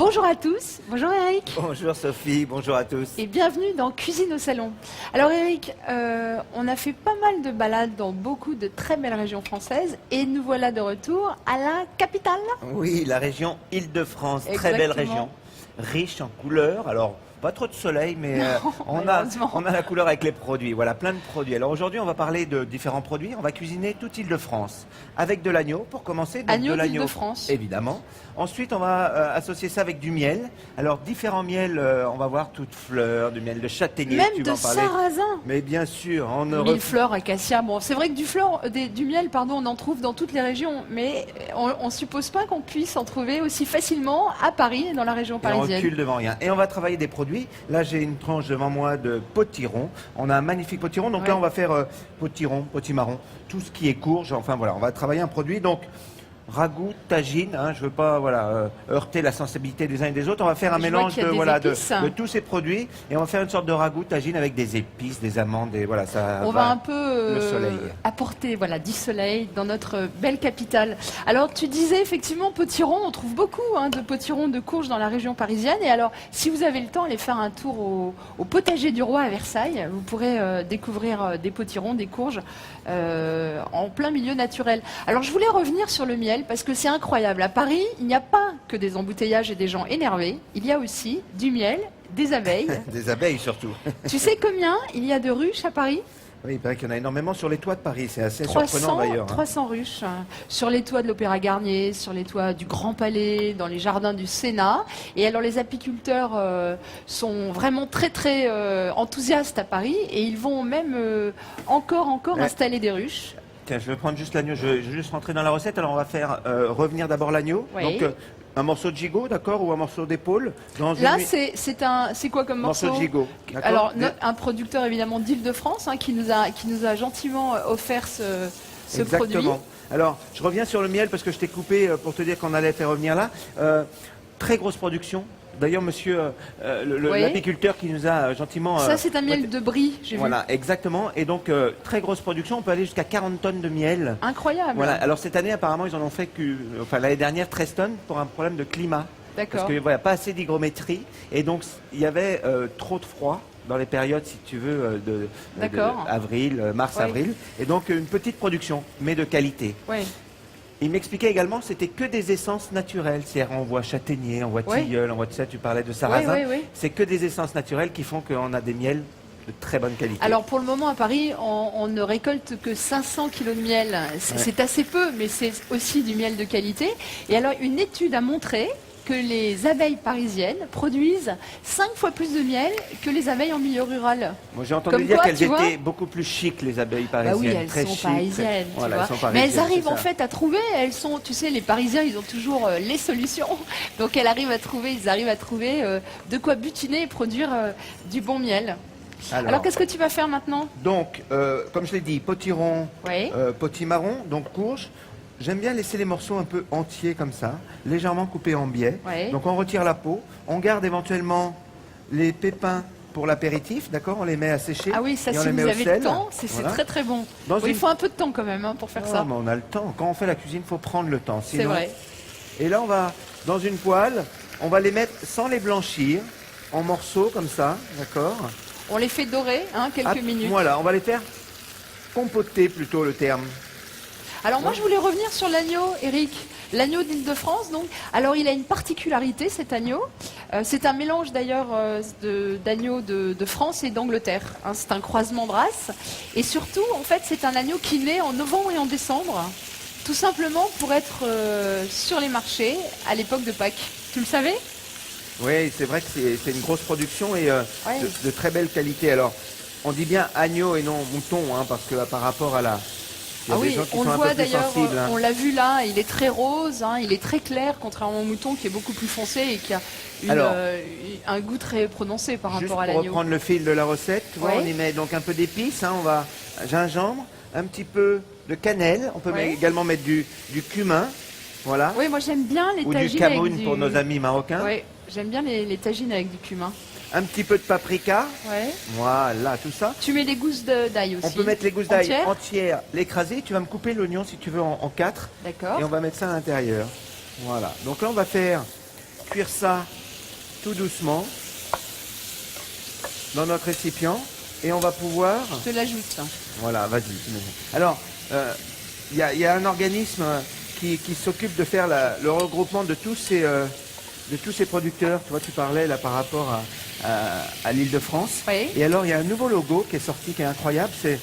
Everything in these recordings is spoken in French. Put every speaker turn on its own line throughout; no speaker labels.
Bonjour à tous, bonjour Eric.
Bonjour Sophie, bonjour à tous.
Et bienvenue dans Cuisine au Salon. Alors Eric, on a fait pas mal de balades dans beaucoup de très belles régions françaises et nous voilà de retour à la capitale.
Oui, la région Île-de-France, très
Exactement.
belle région, riche en couleurs. Alors, pas trop de soleil, mais on a
malheureusement.
la couleur avec les produits. Voilà, plein de produits. Alors aujourd'hui, on va parler de différents produits. On va cuisiner toute Île-de-France avec de l'agneau pour commencer. Donc
Agneau
de l'agneau,
d'Île-de-France.
évidemment. Ensuite, on va associer ça avec du miel. Alors, différents miels, on va voir toutes fleurs, du miel de châtaignier.
Même
tu
de
vas en parler.
sarrasin.
Mais bien sûr, en Europe.
Millefleurs, acacia. Bon, c'est vrai que du miel, pardon, on en trouve dans toutes les régions, mais on suppose pas qu'on puisse en trouver aussi facilement à Paris et dans la région
Et on
parisienne.
recule devant rien. Et on va travailler des produits. Là, j'ai une tranche devant moi de potiron. On a un magnifique potiron. Donc là,
Ouais.
on va faire potiron, potimarron, tout ce qui est courge. Enfin, voilà, on va travailler un produit. Donc, ragoût, tagine. Hein, je ne veux pas heurter la sensibilité des uns et des autres. On va faire un
Je vois
mélange
qu'il y a
de,
des épices.
de tous ces produits. Et on va faire une sorte de ragoût, tagine avec des épices, des amandes. Et voilà, ça
On va un peu
le soleil.
apporter du soleil dans notre belle capitale. Alors tu disais effectivement potiron, on trouve beaucoup de potirons de courges dans la région parisienne. Et alors si vous avez le temps, allez faire un tour au potager du roi à Versailles. Vous pourrez découvrir des potirons, des courges en plein milieu naturel. Alors je voulais revenir sur le miel parce que c'est incroyable. À Paris, il n'y a pas que des embouteillages et des gens énervés. Il y a aussi du miel, des abeilles.
Des abeilles surtout.
Tu sais combien il y a de ruches à Paris ?
Oui, il paraît qu'il y en a énormément sur les toits de Paris. C'est assez surprenant d'ailleurs.
300 ruches sur les toits de l'Opéra Garnier, sur les toits du Grand Palais, dans les jardins du Sénat. Et alors les apiculteurs sont vraiment très très enthousiastes à Paris et ils vont même encore
Ouais.
installer des ruches.
Tiens, je vais prendre juste l'agneau, je vais juste rentrer dans la recette. Alors on va faire revenir d'abord l'agneau.
Oui.
Donc un morceau de gigot, d'accord, ou un morceau d'épaule.
Là, c'est quoi comme morceau?
de gigot. D'accord.
Alors un producteur évidemment d'Île-de-France qui nous a gentiment offert ce produit.
Exactement. Alors je reviens sur le miel parce que je t'ai coupé pour te dire qu'on allait faire revenir là. Très grosse production. D'ailleurs, monsieur
Oui.
l'apiculteur qui nous a gentiment...
Ça, c'est un miel de Brie, j'ai vu.
Voilà, exactement. Et donc, très grosse production. On peut aller jusqu'à 40 tonnes de miel.
Incroyable.
Voilà. Alors, cette année, apparemment, ils en ont fait l'année dernière, 13 tonnes pour un problème de climat.
D'accord.
Parce qu'il n'y avait pas assez d'hygrométrie. Et donc, il y avait trop de froid dans les périodes, si tu veux, de avril, mars-avril. Et donc, une petite production, mais de qualité.
Oui.
Il m'expliquait également que c'était que des essences naturelles. C'est-à-dire, on voit châtaignier, on voit tilleul, on voit tout ça, tu parlais de sarrasin.
Oui.
C'est que des essences naturelles qui font qu'on a des miels de très bonne qualité.
Alors pour le moment à Paris, on ne récolte que 500 kilos de miel. C'est assez peu, mais c'est aussi du miel de qualité. Et alors une étude a montré que les abeilles parisiennes produisent 5 fois plus de miel que les abeilles en milieu rural.
Moi j'ai entendu
Comme
dire
quoi,
qu'elles
tu vois
étaient beaucoup plus chic, les abeilles
Bah
parisiennes.
oui, elles
très
sont
chic,
parisiennes, tu
voilà,
vois.
elles sont
Mais
parisiennes,
elles arrivent
c'est
en
ça.
fait à trouver, tu sais, les Parisiens, ils ont toujours les solutions. Donc ils arrivent à trouver de quoi butiner et produire du bon miel. Alors qu'est-ce que tu vas faire maintenant?
Donc, comme je l'ai dit, potiron,
Oui.
potimarron, donc courge. J'aime bien laisser les morceaux un peu entiers comme ça, légèrement coupés en biais.
Ouais.
Donc on retire la peau, on garde éventuellement les pépins pour l'apéritif, d'accord? On les met à sécher.
Ah oui, ça
et on
si
les met
vous
au
avez
sel.
le temps, c'est
Voilà.
très très bon.
Dans
Oui, il
une-
faut un peu de temps quand même pour faire
Ah,
ça.
mais on a le temps. Quand on fait la cuisine, il faut prendre le temps.
C'est
Sinon...
vrai.
Et là, on va, dans une poêle, on va les mettre sans les blanchir, en morceaux comme ça, d'accord?
On les fait dorer quelques minutes.
Voilà, on va les faire compoter plutôt le terme.
Alors moi je voulais revenir sur l'agneau, Eric. L'agneau d'Île-de-France, donc. Alors il a une particularité cet agneau. C'est un mélange d'ailleurs d'agneaux de France et d'Angleterre. C'est un croisement de races. Et surtout, en fait, c'est un agneau qui naît en novembre et en décembre. Tout simplement pour être sur les marchés à l'époque de Pâques. Tu le savais?
Oui, c'est vrai que c'est une grosse production et
Ouais.
de très belle qualité. Alors, on dit bien agneau et non mouton, parce que par rapport à la... Il y a
Ah
des
oui,
gens qui
on
sont
le
un
voit
peu plus
d'ailleurs,
sensibles.
on l'a vu là, il est très rose, il est très clair, contrairement au mouton qui est beaucoup plus foncé et qui a
Alors,
un goût très prononcé par
Juste
rapport à
pour
l'agneau.
reprendre le fil de la recette, tu vois,
Ouais.
on y met donc un peu d'épices, on va gingembre, un petit peu de cannelle, on peut
Ouais.
également mettre du cumin, voilà,
Oui, moi j'aime bien les
ou du
tagines avec
camoun pour nos amis marocains,
Oui, j'aime bien les tagines avec du cumin.
un petit peu de paprika,
Ouais.
voilà, tout ça.
Tu mets des gousses d'ail aussi.
On peut mettre les gousses d'ail
Entières.
entières, l'écraser. Tu vas me couper l'oignon si tu veux en 4.
D'accord.
Et on va mettre ça à l'intérieur. Voilà. Donc là, on va faire cuire ça tout doucement dans notre récipient et on va pouvoir...
Je te l'ajoute, ça.
Voilà, vas-y. Alors, il y a un organisme qui s'occupe de faire le regroupement de tous ces producteurs. Tu vois, tu parlais là par rapport à l'Île-de-France.
Oui.
Et alors, il y a un nouveau logo qui est sorti, qui est incroyable. C'est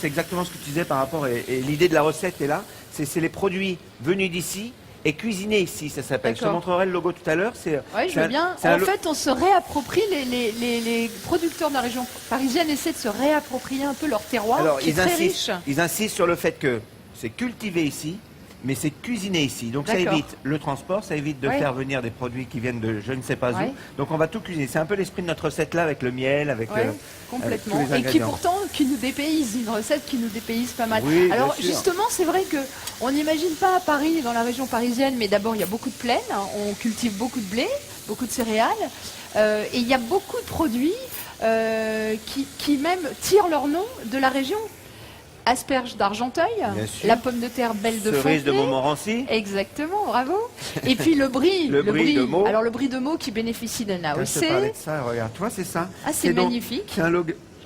exactement ce que tu disais par rapport, et l'idée de la recette est là. C'est les produits venus d'ici et cuisinés ici, ça s'appelle. Je te montrerai le logo tout à l'heure.
Oui, je veux bien. En fait, on se réapproprie, les producteurs de la région parisienne essaient de se réapproprier un peu leur terroir,
alors,
qui est très riche.
Ils insistent sur le fait que c'est cultivé ici, mais c'est cuisiné ici. Donc ça évite le transport, ça évite de faire venir des produits qui viennent de je ne sais pas où. Donc on va tout cuisiner. C'est un peu l'esprit de notre recette là, avec le miel, avec
complètement.
Avec tous les
et qui
ingrédients.
pourtant qui nous dépayse, une recette qui nous dépayse pas mal.
Oui,
alors
bien sûr.
justement, c'est vrai que on n'imagine pas à Paris, dans la région parisienne, mais d'abord il y a beaucoup de plaines, hein, on cultive beaucoup de blé, beaucoup de céréales, et il y a beaucoup de produits qui même tirent leur nom de la région. Asperges d'Argenteuil, la pomme de terre belle de Fontenay.
Cerise de Montmorency.
Exactement, bravo. Et puis le brie.
le brie de Meaux.
Alors le brie de Meaux qui bénéficie d'un AOC.
Je te parlais de ça, regarde, toi c'est ça.
Ah, c'est magnifique.
C'est un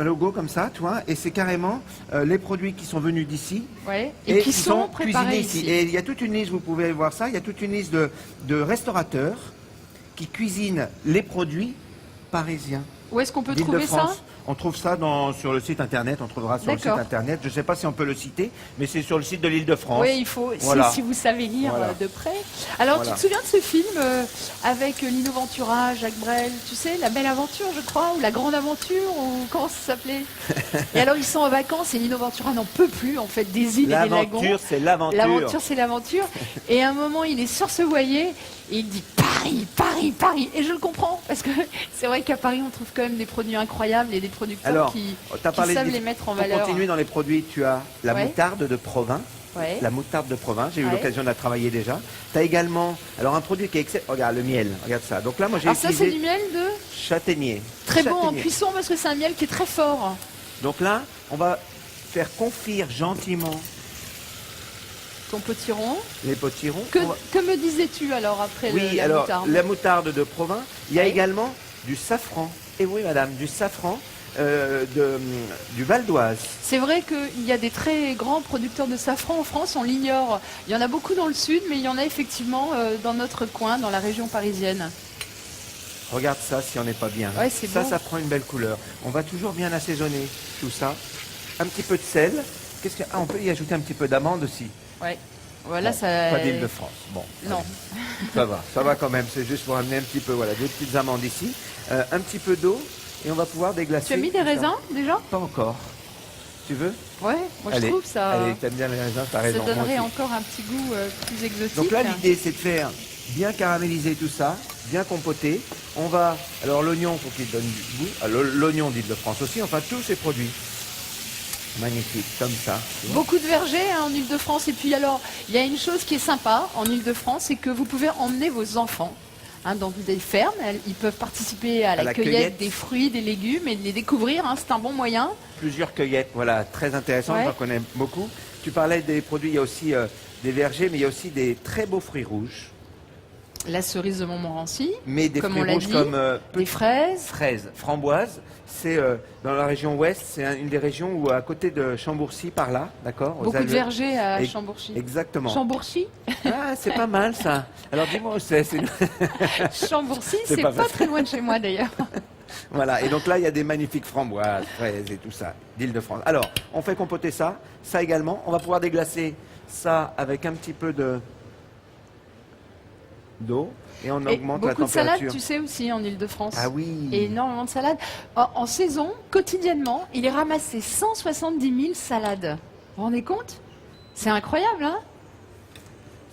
logo comme ça, toi, et c'est carrément les produits qui sont venus d'ici.
Ouais. Et qui sont préparés ici.
Et il y a toute une liste, vous pouvez voir ça, il y a toute une liste de restaurateurs qui cuisinent les produits parisiens.
Où est-ce qu'on peut trouver ça?
On trouve ça sur le site internet, on trouvera sur le site internet. Je ne sais pas si on peut le citer, mais c'est sur le site de l'Île-de-France.
Oui, il faut, si vous savez lire de près. Alors, tu te souviens de ce film avec Lino Ventura, Jacques Brel, tu sais, La Belle Aventure, je crois, ou La Grande Aventure, ou comment ça s'appelait? Et alors, ils sont en vacances et Lino Ventura n'en peut plus, en fait, des îles et des lagons.
L'aventure, c'est l'aventure.
L'aventure, c'est l'aventure. Et à un moment, il est sur ce voilier et il dit Paris, Paris, Paris. Et je le comprends, parce que c'est vrai qu'à Paris, on trouve quand même des produits incroyables et des producteurs qui savent les mettre en valeur.
Pour continuer dans les produits, tu as la moutarde de Provins.
Ouais.
La moutarde de Provins, j'ai eu l'occasion de la travailler déjà. Tu as également, alors un produit qui est excellent, regarde le miel, regarde ça. Donc là, moi j'ai utilisé...
ça c'est du miel de
châtaignier.
Très bon en cuisson parce que c'est un miel qui est très fort.
Donc là, on va faire confire gentiment
ton potiron.
Les potirons.
Que me disais-tu alors après la moutarde?
La moutarde de Provins. Il y a également du safran. Et oui, madame, du safran du Val d'Oise.
C'est vrai qu'il y a des très grands producteurs de safran en France, on l'ignore. Il y en a beaucoup dans le sud, mais il y en a effectivement dans notre coin, dans la région parisienne.
Regarde ça si on n'est pas bien.
Ouais, c'est beau.
Ça prend une belle couleur. On va toujours bien assaisonner tout ça. Un petit peu de sel. On peut y ajouter un petit peu d'amande aussi.
Ouais. Voilà,
bon,
ça...
Pas d'Île-de-France. Bon.
Non.
Ça va quand même. C'est juste pour amener un petit peu, voilà, des petites amandes ici. Un petit peu d'eau et on va pouvoir déglacer.
Tu as mis des raisins déjà?
Pas encore. Tu veux?
Ouais, moi je trouve ça...
Allez, t'aimes bien les raisins, t'as raison.
Ça donnerait encore un petit goût plus exotique.
Donc là, l'idée, c'est de faire bien caraméliser tout ça, bien compoter. On va... Alors l'oignon, pour qu'il donne du goût. L'oignon d'Île-de-France aussi, enfin tous ces produits. Magnifique, comme ça.
Beaucoup de vergers en Île-de-France. Et puis alors, il y a une chose qui est sympa en Île-de-France, c'est que vous pouvez emmener vos enfants dans des fermes. Ils peuvent participer à la cueillette des fruits, des légumes et de les découvrir. C'est un bon moyen.
Plusieurs cueillettes, voilà, très intéressant, j'en connais beaucoup. Tu parlais des produits, il y a aussi des vergers, mais il y a aussi des très beaux fruits rouges.
La cerise de Montmorency,
mais des fruits rouges comme
des fraises.
Fraises, framboises. C'est dans la région ouest, c'est une des régions où à côté de Chambourcy, par là, d'accord.
Beaucoup de vergers à Chambourcy.
Exactement.
Chambourcy.
Ah, c'est pas mal ça. Alors dis-moi où c'est.
Chambourcy, c'est pas très loin de chez moi d'ailleurs.
Voilà, et donc là, il y a des magnifiques framboises, fraises et tout ça, d'Île-de-France. Alors, on fait compoter ça également. On va pouvoir déglacer ça avec un petit peu d'eau et on augmente la température.
Beaucoup de salades, tu sais, aussi en Île-de-France.
Ah oui.
Et énormément de salades. En saison, quotidiennement, il est ramassé 170 000 salades. Vous vous rendez compte? C'est incroyable, hein?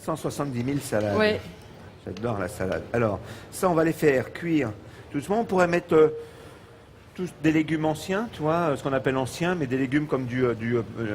170 000 salades.
Ouais.
J'adore la salade. Alors, ça, on va les faire cuire doucement. On pourrait mettre tous des légumes anciens, tu vois, ce qu'on appelle anciens, mais des légumes comme